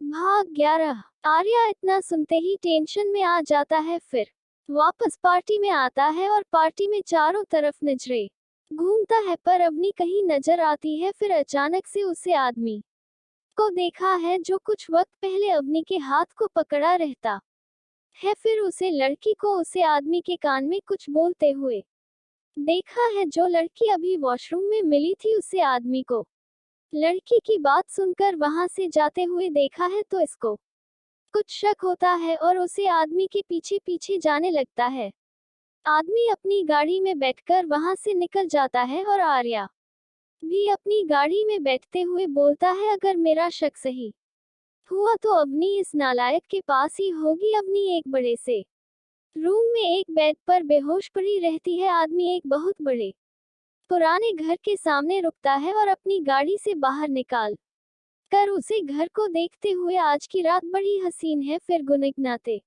भाग 11। आर्या इतना सुनते ही टेंशन में आ जाता है, फिर वापस पार्टी में आता है और पार्टी में चारों तरफ नजरें घूमता है, पर अवनी कहीं नजर आती है। फिर अचानक से उसे आदमी को देखा है जो कुछ वक्त पहले अवनी के हाथ को पकड़ा रहता है। फिर उसे लड़की को उसे आदमी के कान में कुछ बोलते हुए देखा है। जो लड़की अभी वॉशरूम में मिली थी, उसे आदमी को लड़की की बात सुनकर वहां से जाते हुए देखा है, तो इसको कुछ शक होता है और उसे आदमी के पीछे पीछे जाने लगता है। आदमी अपनी गाड़ी में बैठकर वहां से निकल जाता है और आर्या भी अपनी गाड़ी में बैठते हुए बोलता है, अगर मेरा शक सही हुआ तो अवनी इस नालायक के पास ही होगी। अवनी एक बड़े से रूम में एक बेड पर बेहोश पड़ी रहती है। आदमी एक बहुत बड़े पुराने घर के सामने रुकता है और अपनी गाड़ी से बाहर निकाल कर उसे घर को देखते हुए, आज की रात बड़ी हसीन है, फिर गुनगुनाते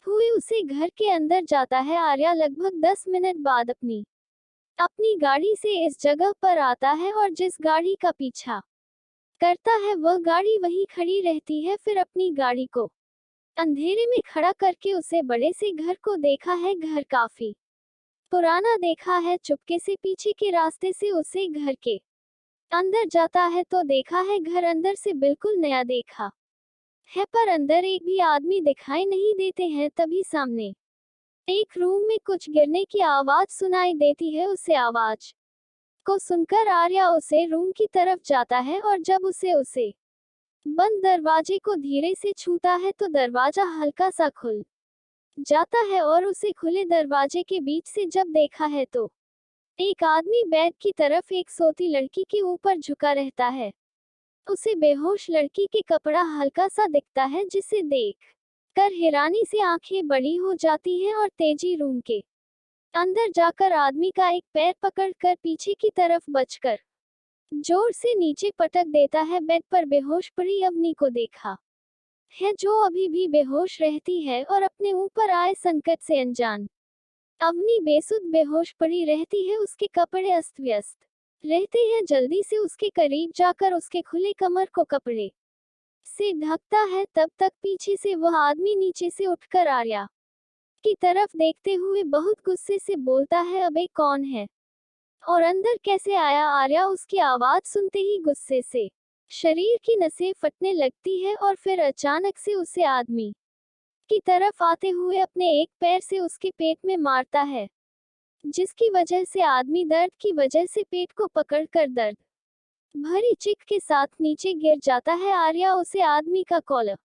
हुए उसे घर के अंदर जाता है। आर्या लगभग 10 मिनट बाद अपनी अपनी गाड़ी से इस जगह पर आता है और जिस गाड़ी का पीछा करता है वह गाड़ी वहीं खड़ी रहती है। फिर अपनी गाड़ी को अंधेरे में खड़ा करके उसे बड़े से घर को देखा है। घर काफी पुराना देखा है। चुपके से पीछे के रास्ते से उसे घर के अंदर जाता है तो देखा है घर अंदर से बिल्कुल नया देखा है, पर अंदर एक भी आदमी दिखाई नहीं देते हैं। तभी सामने एक रूम में कुछ गिरने की आवाज सुनाई देती है। उसे आवाज को सुनकर आर्या उसे रूम की तरफ जाता है और जब उसे बंद दरवाजे को धीरे से छूता है तो दरवाजा हल्का सा खुल जाता है और उसे खुले दरवाजे के बीच से जब देखा है तो एक आदमी बेड की तरफ एक सोती लड़की के ऊपर झुका रहता है। उसे बेहोश लड़की के कपड़ा हल्का सा दिखता है, जिसे देख कर हैरानी से आंखें बड़ी हो जाती हैं और तेजी रूम के अंदर जाकर आदमी का एक पैर पकड़कर पीछे की तरफ बचकर जोर से नीचे पटक देता है। बेड पर बेहोश पड़ी अवनी को देखा है, जो अभी भी बेहोश रहती है और अपने ऊपर आए संकट से अनजान। अवनी बेसुध बेहोश पड़ी रहती है, उसके कपड़े अस्त व्यस्त रहते हैं। जल्दी से उसके करीब जाकर उसके खुले कमर को कपड़े से ढकता है। तब तक पीछे से वह आदमी नीचे से उठकर आर्या की तरफ देखते हुए बहुत गुस्से से बोलता है, अबे कौन है और अंदर कैसे आया? आर्या उसकी आवाज सुनते ही गुस्से से शरीर की नसें फटने लगती है और फिर अचानक से उसे आदमी की तरफ आते हुए अपने एक पैर से उसके पेट में मारता है, जिसकी वजह से आदमी दर्द की वजह से पेट को पकड़कर दर्द भरी चीख के साथ नीचे गिर जाता है। आर्या उसे आदमी का कॉलर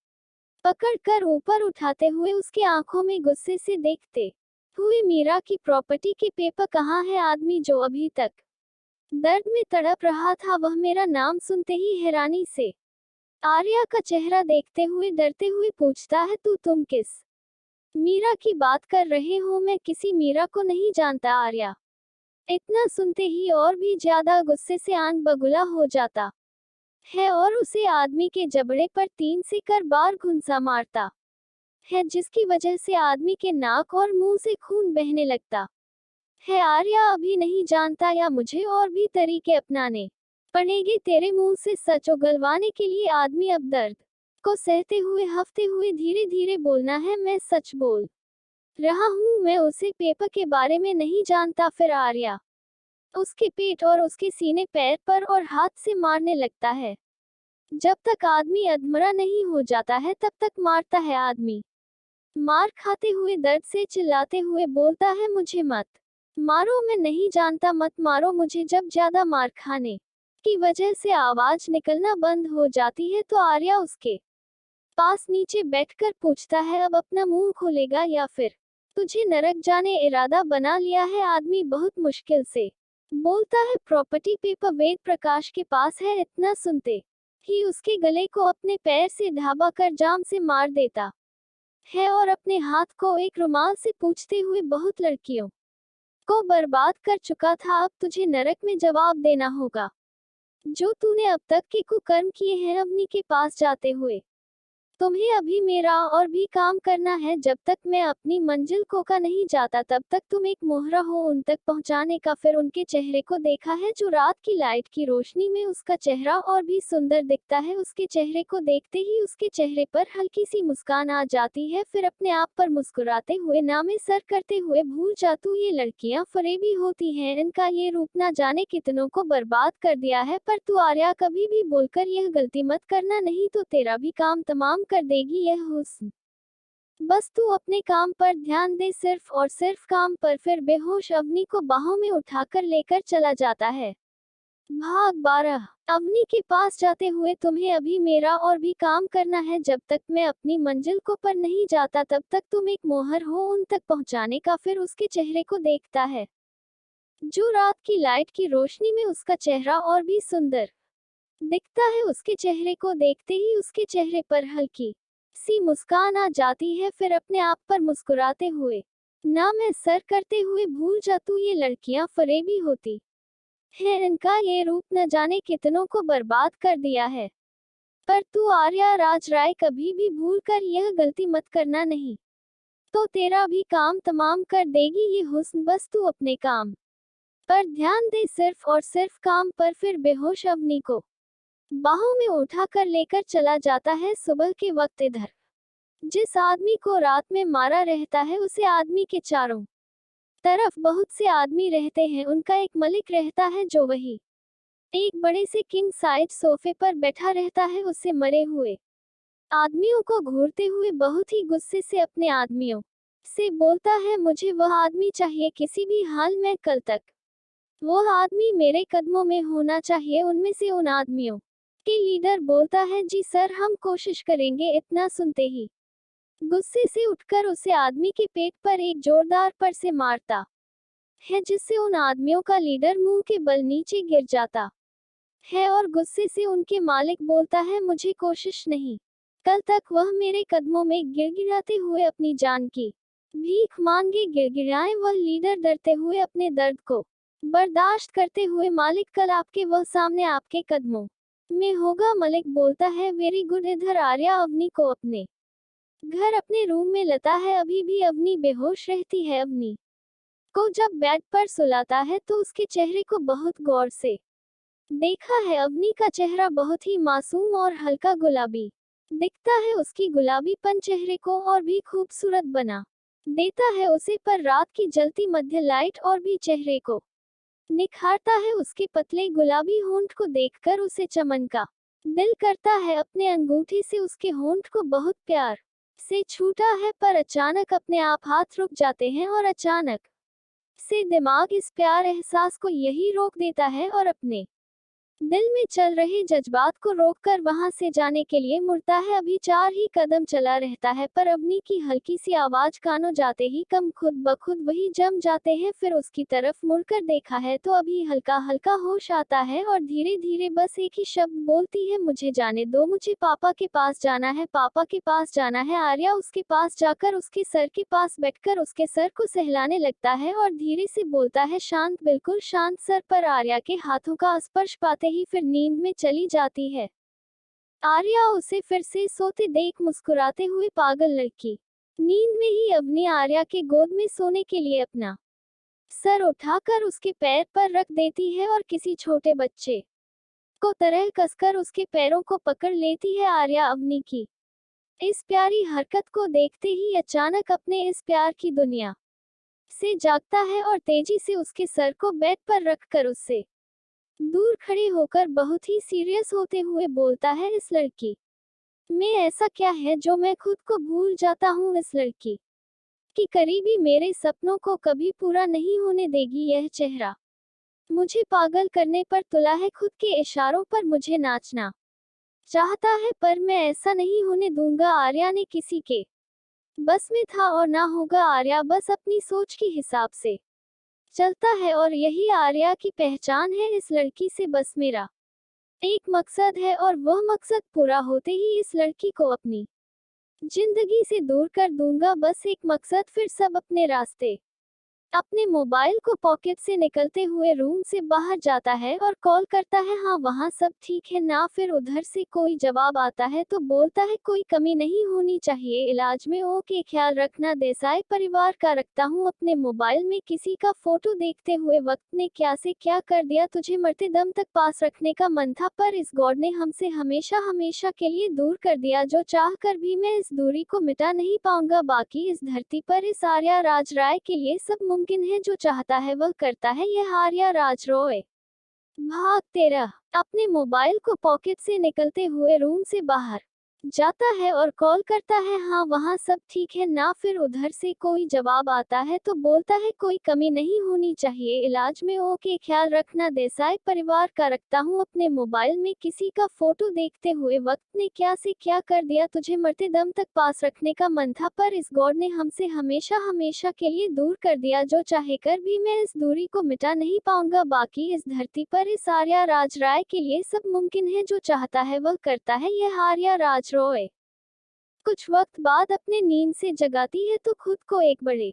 पकड़कर ऊपर उठाते हुए उसके आंखों में गुस्से से देखते हुए, मीरा की प्रॉपर्टी के पेपर कहाँ है? आदमी जो अभी तक दर्द में तड़प रहा था, वह मेरा नाम सुनते ही हैरानी से आर्या का चेहरा देखते हुए डरते हुए पूछता है, तुम किस मीरा की बात कर रहे हो? मैं किसी मीरा को नहीं जानता। आर्या इतना सुनते ही और भी ज्यादा गुस्से से आग बबूला हो जाता है और उसे आदमी के जबड़े पर 3 से कर बार घुंसा मारता है, जिसकी वजह से आदमी के नाक और मुंह से खून बहने लगता है। आर्या अभी नहीं जानता, या मुझे और भी तरीके अपनाने पड़ेंगे तेरे मुंह से सच उगलवाने के लिए। आदमी अब दर्द को सहते हुए हफ्ते हुए धीरे धीरे बोलना है, मैं सच बोल रहा हूँ, मैं उसे पेपर के बारे में नहीं जानता। फिर आर्या उसके पेट और उसके सीने, पैर पर और हाथ से मारने लगता है। जब तक आदमी अधमरा नहीं हो जाता है तब तक मारता है। आदमी मार खाते हुए दर्द से चिल्लाते हुए बोलता है, मुझे मत मारो, मैं नहीं जानता, मत मारो मुझे। जब ज्यादा मार खाने की वजह से आवाज निकलना बंद हो जाती है तो आर्या उसके पास नीचे बैठकर पूछता है, अब अपना मुंह खोलेगा या फिर तुझे नरक जाने इरादा बना लिया है? आदमी बहुत मुश्किल से बोलता है, प्रॉपर्टी पेपर वेद प्रकाश के पास है। इतना सुनते ही उसके गले को अपने पैर से ढाबा कर जाम से मार देता है और अपने हाथ को एक रुमाल से पूछते हुए, बहुत लड़कियों को बर्बाद कर चुका था, अब तुझे नरक में जवाब देना होगा जो तूने अब तक के कुकर्म किए हैं। अवनी के पास जाते हुए तुम्हें अभी मेरा और भी काम करना है। जब तक मैं अपनी मंजिल को का नहीं जाता तब तक तुम एक मोहरा हो उन तक पहुंचाने का। फिर उनके चेहरे को देखा है जो रात की लाइट की रोशनी में उसका चेहरा और भी सुंदर दिखता है। उसके चेहरे को देखते ही उसके चेहरे पर हल्की सी मुस्कान आ जाती है। फिर अपने आप पर मुस्कुराते हुए नामे सर करते हुए भूल जा तू ये लड़कियां फरेबी होती हैं, इनका ये रूप ना जाने कितनों को बर्बाद कर दिया है। पर तू आर्या कभी भी बोलकर यह गलती मत करना, नहीं तो तेरा भी काम तमाम कर देगी यह हुस्न। बस तू अपने काम पर ध्यान दे, सिर्फ और सिर्फ काम पर। फिर बेहोश अवनी को बाहों में उठाकर लेकर चला जाता है। भाग 12। अवनी के पास जाते हुए तुम्हें अभी मेरा और भी काम करना है। जब तक मैं अपनी मंजिल को पर नहीं जाता तब तक तुम एक मोहर हो उन तक पहुंचाने का। फिर उसके चेहरे को देखता है जो रात की लाइट की रोशनी में उसका चेहरा और भी सुंदर दिखता है। उसके चेहरे को देखते ही उसके चेहरे पर हल्की सी मुस्कान आ जाती है। फिर अपने आप पर मुस्कुराते हुए ना मैं सर करते हुए भूल जा तू ये लड़कियां फरेबी होती है, इनका ये रूप न जाने कितनों को बर्बाद कर दिया है। पर तू आर्या राज राय कभी भी भूल कर यह गलती मत करना, नहीं तो तेरा भी काम तमाम कर देगी ये हुस्न। बस तू अपने काम पर ध्यान दे, सिर्फ और सिर्फ काम पर। फिर बेहोश अवनी को बाहों में उठाकर लेकर चला जाता है। सुबह के वक्त इधर जिस आदमी को रात में मारा रहता है उसे आदमी के चारों तरफ बहुत से आदमी रहते हैं। उनका एक मलिक रहता है जो वही एक बड़े से किंग साइज सोफे पर बैठा रहता है। उससे मरे हुए आदमियों को घूरते हुए बहुत ही गुस्से से अपने आदमियों से बोलता है मुझे वह आदमी चाहिए किसी भी हाल में, कल तक वो आदमी मेरे कदमों में होना चाहिए। उनमें से उन आदमियों के लीडर बोलता है जी सर हम कोशिश करेंगे। इतना सुनते ही गुस्से से उठकर उसे आदमी के पेट पर एक जोरदार पर से मारता है जिससे उन आदमियों का लीडर मुंह के बल नीचे गिर जाता है और गुस्से से उनके मालिक बोलता है मुझे कोशिश नहीं, कल तक वह मेरे कदमों में गिड़गिड़ाते हुए अपनी जान की भीख मांगे। गिड़गिड़ाए वह लीडर डरते हुए अपने दर्द को बर्दाश्त करते हुए, मालिक कल आपके वह सामने आपके कदमों में होगा। मलिक बोलता है वेरी गुड। इधर आर्या अवनी को अपने घर अपने रूम में लता है। अभी भी अवनी बेहोश रहती है। अवनी को जब बेड पर सुलाता है तो उसके चेहरे को बहुत गौर से देखा है। अवनी का चेहरा बहुत ही मासूम और हल्का गुलाबी दिखता है। उसकी गुलाबीपन चेहरे को और भी खूबसूरत बना देता है उसे। पर रात की जलती मध्य लाइट और भी चेहरे को निखारता है। उसके पतले गुलाबी होंठ को देखकर उसे चमन का दिल करता है। अपने अंगूठे से उसके होंठ को बहुत प्यार से छूटा है, पर अचानक अपने आप हाथ रुक जाते हैं और अचानक से दिमाग इस प्यार एहसास को यही रोक देता है और अपने दिल में चल रहे जज्बात को रोककर वहां से जाने के लिए मुड़ता है। अभी 4 ही कदम चला रहता है पर अवनी की हल्की सी आवाज कानों जाते ही कम खुद ब खुद वही जम जाते हैं। फिर उसकी तरफ मुड़कर देखा है तो अभी हल्का हल्का होश आता है और धीरे धीरे बस एक ही शब्द बोलती है मुझे जाने दो, मुझे पापा के पास जाना है, पापा के पास जाना है। आर्या उसके पास जाकर उसके सर के पास बैठकर उसके सर को सहलाने लगता है और धीरे से बोलता है शांत, बिल्कुल शांत। सर पर आर्या के हाथों का स्पर्श पाते ही फिर नींद में चली जाती है। आर्या उसे फिर से सोते देख मुस्कुराते हुए पागल लड़की नींद में ही अवनी आर्या के गोद में सोने के लिए अपना सर उठाकर उसके पैर पर रख देती है और किसी छोटे बच्चे को तरह कसकर उसके पैरों को पकड़ लेती है। आर्या अवनी की इस प्यारी हरकत को देखते ही अचानक अपने इस प्यार की दुनिया से जागता है और तेजी से उसके सर को बेड पर रखकर उससे दूर खड़े होकर बहुत ही सीरियस होते हुए बोलता है इस लड़की में ऐसा क्या है जो मैं खुद को भूल जाता हूँ। इस लड़की की करीबी मेरे सपनों को कभी पूरा नहीं होने देगी। यह चेहरा मुझे पागल करने पर तुला है, खुद के इशारों पर मुझे नाचना चाहता है, पर मैं ऐसा नहीं होने दूंगा। आर्या ने किसी के बस में था और ना होगा। आर्या बस अपनी सोच के हिसाब से चलता है और यही आर्या की पहचान है। इस लड़की से बस मेरा एक मकसद है और वह मकसद पूरा होते ही इस लड़की को अपनी जिंदगी से दूर कर दूंगा। बस एक मकसद, फिर सब अपने रास्ते अपने मोबाइल को पॉकेट से निकलते हुए रूम से बाहर जाता है और कॉल करता है, हाँ वहाँ सब ठीक है ना। फिर उधर से कोई जवाब आता है तो बोलता है कोई कमी नहीं होनी चाहिए इलाज में, ओके ख्याल रखना देसाई परिवार का रखता हूँ। अपने मोबाइल में किसी का फोटो देखते हुए वक्त ने क्या से क्या कर दिया, तुझे मरते दम तक पास रखने का मन था पर इस गॉड ने हमसे हमेशा हमेशा के लिए दूर कर दिया, जो चाह कर भी मैं इस दूरी को मिटा नहीं पाऊंगा। बाकी इस धरती पर इस आर्या राज राय के लिए सब मुमकिन है, जो चाहता है वह करता है, यह आर्या राज रॉय। भाग 13। अपने मोबाइल को पॉकेट से निकलते हुए रूम से बाहर जाता है और कॉल करता है, हाँ वहाँ सब ठीक है ना। फिर उधर से कोई जवाब आता है तो बोलता है कोई कमी नहीं होनी चाहिए इलाज में, ओके ख्याल रखना देसाई परिवार का रखता हूँ। अपने मोबाइल में किसी का फोटो देखते हुए वक्त ने क्या से क्या कर दिया, तुझे मरते दम तक पास रखने का मन था पर इस गॉड ने हमसे हमेशा हमेशा के लिए दूर कर दिया, जो चाहे कर भी मैं इस दूरी को मिटा नहीं पाऊंगा। बाकी इस धरती पर इस आर्या राज राय के लिए सब मुमकिन है, जो चाहता है वह करता है, यह आर्या राज रॉय। कुछ वक्त बाद अपने नींद से जगाती है तो खुद को एक बड़े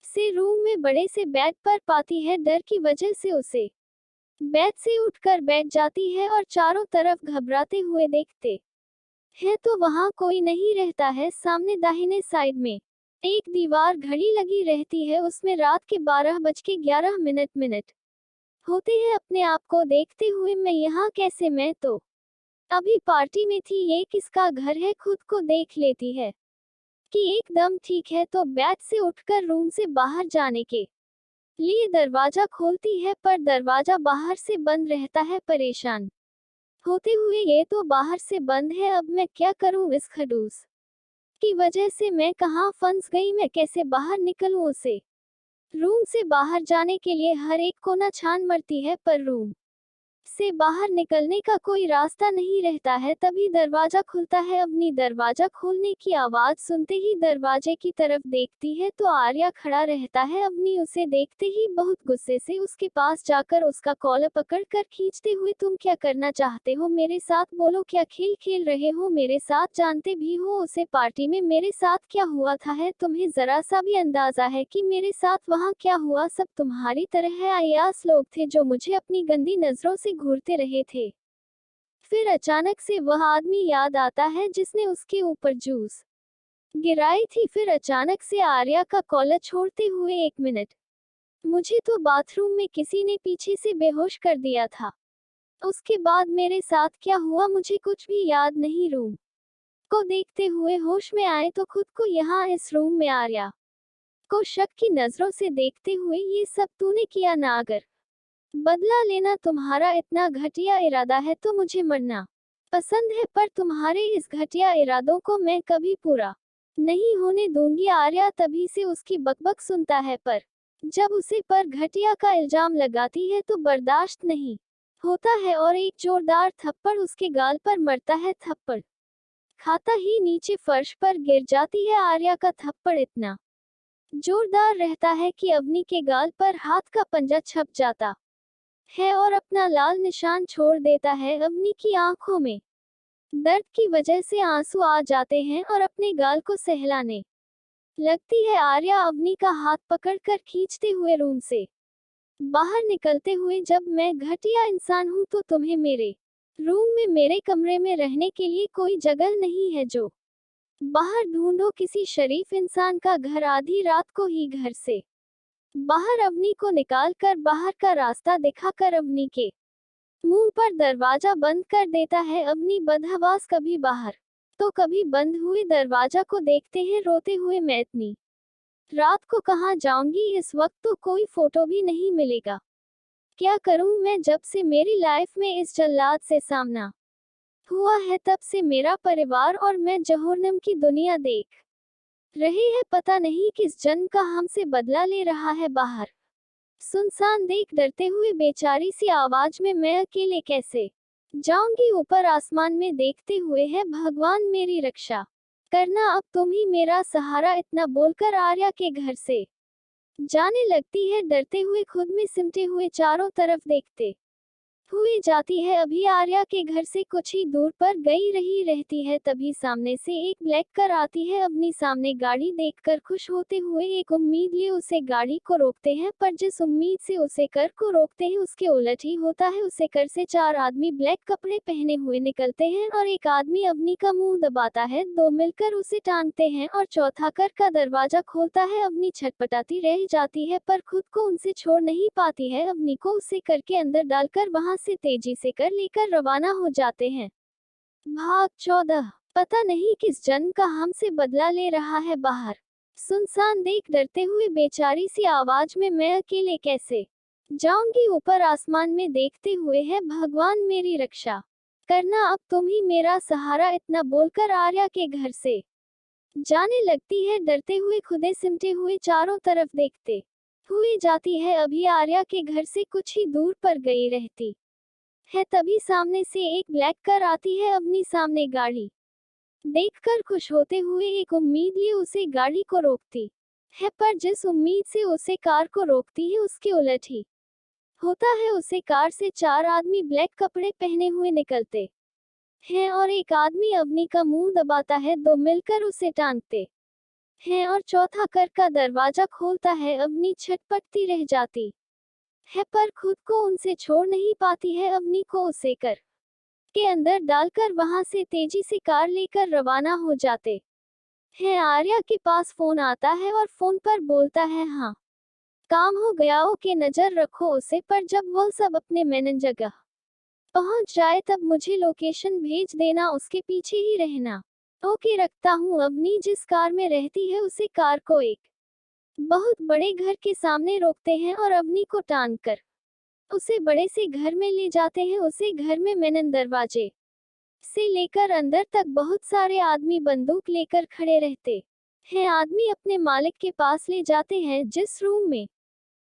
से रूम में बड़े से बेड पर पाती है। डर की वजह से उसे बेड से उठकर बैठ जाती है और चारों तरफ घबराते हुए देखते है तो वहां कोई नहीं रहता है। सामने दाहिने साइड में एक दीवार घड़ी लगी रहती है, उसमें रात के 12:11 होते हैं। अपने आप को देखते हुए मैं यहाँ कैसे, मैं तो अभी पार्टी में थी, ये किसका घर है, खुद को देख लेती है कि एकदम ठीक है तो बेड से उठकर रूम से बाहर जाने के लिए दरवाजा खोलती है पर दरवाजा बाहर से बंद रहता है। परेशान होते हुए ये तो बाहर से बंद है, अब मैं क्या करूं, इस खड़ूस की वजह से मैं कहाँ फंस गई, मैं कैसे बाहर निकलूं। उसे रूम से बाहर जाने के लिए हर एक कोना छान मरती है पर रूम से बाहर निकलने का कोई रास्ता नहीं रहता है। तभी दरवाजा खुलता है। अवनी दरवाजा खोलने की आवाज सुनते ही दरवाजे की तरफ देखती है तो आर्या खड़ा रहता है। अवनी उसे देखते ही बहुत गुस्से से उसके पास जाकर उसका कॉलर पकड़कर खींचते हुए, तुम क्या करना चाहते हो मेरे साथ, बोलो क्या खेल खेल रहे हो मेरे साथ, जानते भी हो उसे पार्टी में मेरे साथ क्या हुआ था, है तुम्हें जरा सा भी अंदाजा है कि मेरे साथ वहाँ क्या हुआ, सब तुम्हारी तरह है अयास लोग थे जो मुझे अपनी गंदी नजरों से घूरते रहे थे। फिर अचानक से वह आदमी याद आता है जिसने उसके ऊपर जूस गिराई थी। फिर अचानक से आर्या का कॉलर छोड़ते हुए, 1 मिनट, मुझे तो बाथरूम में किसी ने पीछे से बेहोश कर दिया था, उसके बाद मेरे साथ क्या हुआ मुझे कुछ भी याद नहीं। रूम को देखते हुए होश में आए तो खुद को यहाँ इस रूम में आर्या को शक की नजरों से देखते हुए, ये सब तूने किया ना, अगर बदला लेना तुम्हारा इतना घटिया इरादा है तो मुझे मरना पसंद है, पर तुम्हारे इस घटिया इरादों को मैं कभी पूरा नहीं होने दूंगी। आर्या तभी से उसकी बकबक सुनता है पर जब उसे पर घटिया का इल्जाम लगाती है तो बर्दाश्त नहीं होता है और एक जोरदार थप्पड़ उसके गाल पर मरता है। थप्पड़ खाता ही नीचे फर्श पर गिर जाती है। आर्या का थप्पड़ इतना जोरदार रहता है कि अवनी के गाल पर हाथ का पंजा छप जाता है और अपना लाल निशान छोड़ देता है। अवनी की आंखों में दर्द की वजह से आंसू आ जाते हैं और अपने गाल को सहलाने लगती है। आर्या अवनी का हाथ पकड़कर खींचते हुए रूम से बाहर निकलते हुए, जब मैं घटिया इंसान हूं तो तुम्हें मेरे रूम में मेरे कमरे में रहने के लिए कोई जगह नहीं है, जो बाहर ढूंढो किसी शरीफ इंसान का घर, आधी रात को ही घर से बाहर अवनी को निकाल कर बाहर का रास्ता दिखाकर अवनी के मुंह पर दरवाजा बंद कर देता है। अवनी बदहवास कभी बाहर तो कभी बंद हुए दरवाजा को देखते हैं रोते हुए, मैं इतनी रात को कहाँ जाऊंगी, इस वक्त तो कोई फोटो भी नहीं मिलेगा, क्या करूं मैं, जब से मेरी लाइफ में इस जल्लाद से सामना हुआ है तब से मेरा परिवार और मैं जहन्नम की दुनिया देख रहे हैं, पता नहीं किस जन्म का हमसे बदला ले रहा है। बाहर सुनसान देख डरते हुए बेचारी सी आवाज में, मैं अकेले कैसे जाऊंगी, ऊपर आसमान में देखते हुए है, भगवान मेरी रक्षा करना, अब तुम ही मेरा सहारा, इतना बोलकर आर्या के घर से जाने लगती है, डरते हुए खुद में सिमटे हुए चारों तरफ देखते हुई जाती है। अभी आर्या के घर से कुछ ही दूर पर गई रही रहती है, तभी सामने से एक ब्लैक कार आती है। अपनी सामने गाड़ी देखकर खुश होते हुए एक उम्मीद लिए उसे गाड़ी को रोकते हैं, पर जिस उम्मीद से उसे कर को रोकते हैं उसके उलट ही होता है। उसे कर से 4 आदमी ब्लैक कपड़े पहने हुए निकलते हैं और एक आदमी अवनी का मुंह दबाता है। 2 मिलकर उसे टांगते हैं और चौथा कर का दरवाजा खोलता है। अवनी छटपटाती रह जाती है पर खुद को उनसे छोड़ नहीं पाती है। अवनी को उसे कर के अंदर डालकर वहां से तेजी से कर लेकर रवाना हो जाते हैं। भाग 14। पता नहीं किस जन्म का हमसे बदला ले रहा है बाहर। सुनसान देख डरते हुए बेचारी सी आवाज में मैं अकेले कैसे जाऊंगी ऊपर आसमान में देखते हुए है भगवान मेरी रक्षा करना, अब तुम ही मेरा सहारा, इतना बोलकर आर्या के घर से जाने लगती है। डरते हुए खुदे सिमटे हुए चारों तरफ देखते हुई जाती है। अभी आर्या के घर से कुछ ही दूर पर गई रहती है, तभी सामने से एक ब्लैक कार आती है। अपनी सामने गाड़ी देखकर खुश होते हुए एक उम्मीद लिए उसे गाड़ी को रोकती है, पर जिस उम्मीद से उसे कार को रोकती है उसके उलट ही होता है। उसे कार से 4 आदमी ब्लैक कपड़े पहने हुए निकलते हैं और एक आदमी अवनी का मुंह दबाता है। 2 मिलकर उसे टांगते हैं और चौथा कर का दरवाजा खोलता है। अवनी छटपटती रह जाती है पर खुद को उनसे छोड़ नहीं पाती है। अवनी को उसे कर के अंदर डालकर वहां से तेजी से कार लेकर रवाना हो जाते हैं। आर्या के पास फोन आता है और फोन पर बोलता है, हाँ काम हो गया, ओके नजर रखो उसे, पर जब वह सब अपने मेन जगह पहुंच जाए तब मुझे लोकेशन भेज देना, उसके पीछे ही रहना। ओके रखता हूँ। अवनी जिस कार में रहती है उसे कार को एक बहुत बड़े घर के सामने रोकते हैं और अवनी को टांग कर उसे बड़े से घर में ले जाते हैं। उसे घर में मेन दरवाजे से लेकर अंदर तक बहुत सारे आदमी बंदूक लेकर खड़े रहते हैं। आदमी अपने मालिक के पास ले जाते हैं। जिस रूम में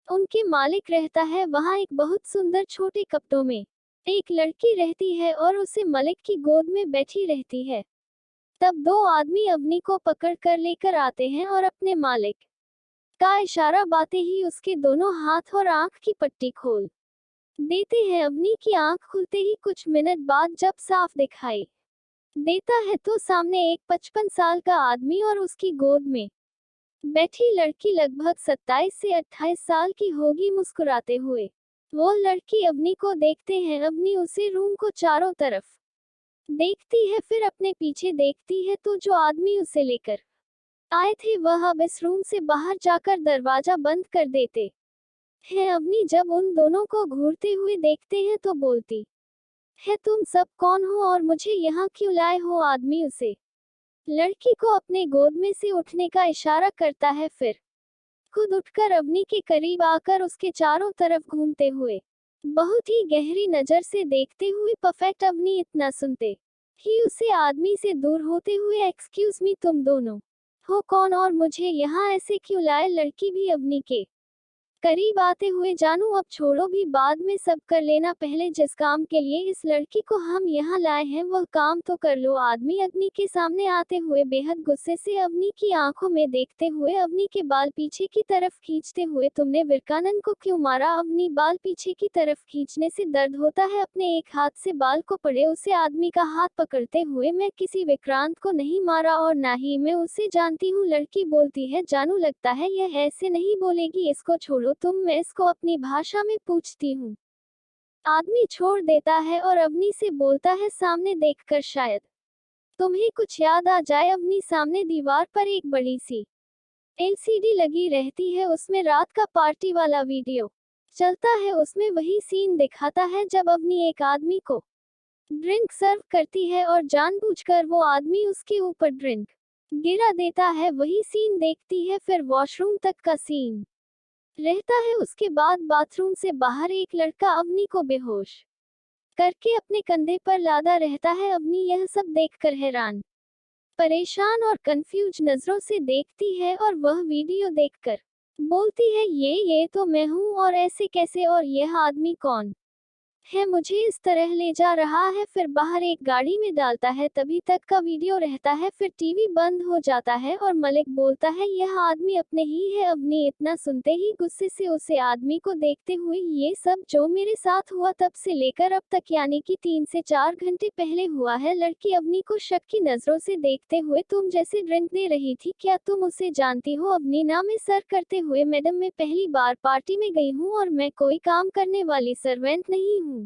उनके मालिक रहता है वहां एक बहुत सुंदर छोटे कपड़ों में एक लड़की रहती है और उसे मालिक की गोद में बैठी रहती है। तब 2 आदमी अवनी को पकड़ कर लेकर आते हैं और अपने मालिक का इशारा बाते ही उसके दोनों हाथ और आंख की पट्टी खोल देते हैं। अवनी की आंख खुलते ही कुछ मिनट बाद जब साफ दिखाई देता है तो सामने एक 55 साल का आदमी और उसकी गोद में बैठी लड़की लगभग 27 से 28 साल की होगी। मुस्कुराते हुए वो लड़की अवनी को देखते हैं। अवनी उसे रूम को चारों तरफ देखती है, फिर अपने पीछे देखती है तो जो आदमी उसे लेकर आए थे वह अब इस रूम से बाहर जाकर दरवाजा बंद कर देते हैं। अवनी जब उन दोनों को घूरते हुए देखते हैं तो बोलती है, तुम सब कौन हो और मुझे यहाँ क्यों लाए हो? आदमी उसे लड़की को अपने गोद में से उठने का इशारा करता है, फिर खुद उठकर अवनी के करीब आकर उसके चारों तरफ घूमते हुए बहुत ही गहरी नजर से देखते हुए परफेक्ट। अवनी इतना सुनते ही उसे आदमी से दूर होते हुए, एक्सक्यूज मी, तुम दोनों हो कौन और मुझे यहाँ ऐसे क्यों लाए? लड़की भी अवनी के करीब आते हुए, जानू अब छोड़ो भी, बाद में सब कर लेना, पहले जिस काम के लिए इस लड़की को हम यहाँ लाए हैं वह काम तो कर लो। आदमी अवनी के सामने आते हुए बेहद गुस्से से अवनी की आंखों में देखते हुए अवनी के बाल पीछे की तरफ खींचते हुए, तुमने विवेकानंद को क्यों मारा? अवनी बाल पीछे की तरफ खींचने से दर्द होता है, अपने एक हाथ से बाल को पड़े उसे आदमी का हाथ पकड़ते हुए, मैं किसी विक्रांत को नहीं मारा और ना ही मैं उसे जानती हूँ। लड़की बोलती है, जानू लगता है यह ऐसे नहीं बोलेगी, इसको छोड़ो तुम, मैं इसको अपनी भाषा में पूछती हूँ। आदमी छोड़ देता है और अवनी से बोलता है, सामने देखकर शायद तुम्हें कुछ याद आ जाए। अवनी सामने दीवार पर एक बड़ी सी एलसीडी लगी रहती है, उसमें रात का पार्टी वाला वीडियो चलता है। उसमें वही सीन दिखाता है जब अवनी एक आदमी को ड्रिंक सर्व करती है और जानबूझकर वो आदमी उसके ऊपर ड्रिंक गिरा देता है। वही सीन देखती है। फिर वॉशरूम तक का सीन रहता है। उसके बाद बाथरूम से बाहर एक लड़का अवनी को बेहोश करके अपने कंधे पर लादा रहता है। अवनी यह सब देखकर हैरान, परेशान और कंफ्यूज नजरों से देखती है और वह वीडियो देखकर बोलती है, ये तो मैं हूँ और ऐसे कैसे, और यह आदमी कौन है, मुझे इस तरह ले जा रहा है, फिर बाहर एक गाड़ी में डालता है। तभी तक का वीडियो रहता है, फिर टीवी बंद हो जाता है और मलिक बोलता है यह आदमी अपने ही है। अवनी इतना सुनते ही गुस्से से उसे आदमी को देखते हुए, ये सब जो मेरे साथ हुआ तब से लेकर अब तक यानी कि 3 से 4 घंटे पहले हुआ है। लड़की अवनी को शक की नजरों से देखते हुए, तुम जैसे ड्रिंक दे रही थी, क्या तुम उसे जानती हो? अवनी ना में सर करते हुए, मैडम मैं पहली बार पार्टी में गई हूँ और मैं कोई काम करने वाली सर्वेंट नहीं हूँ।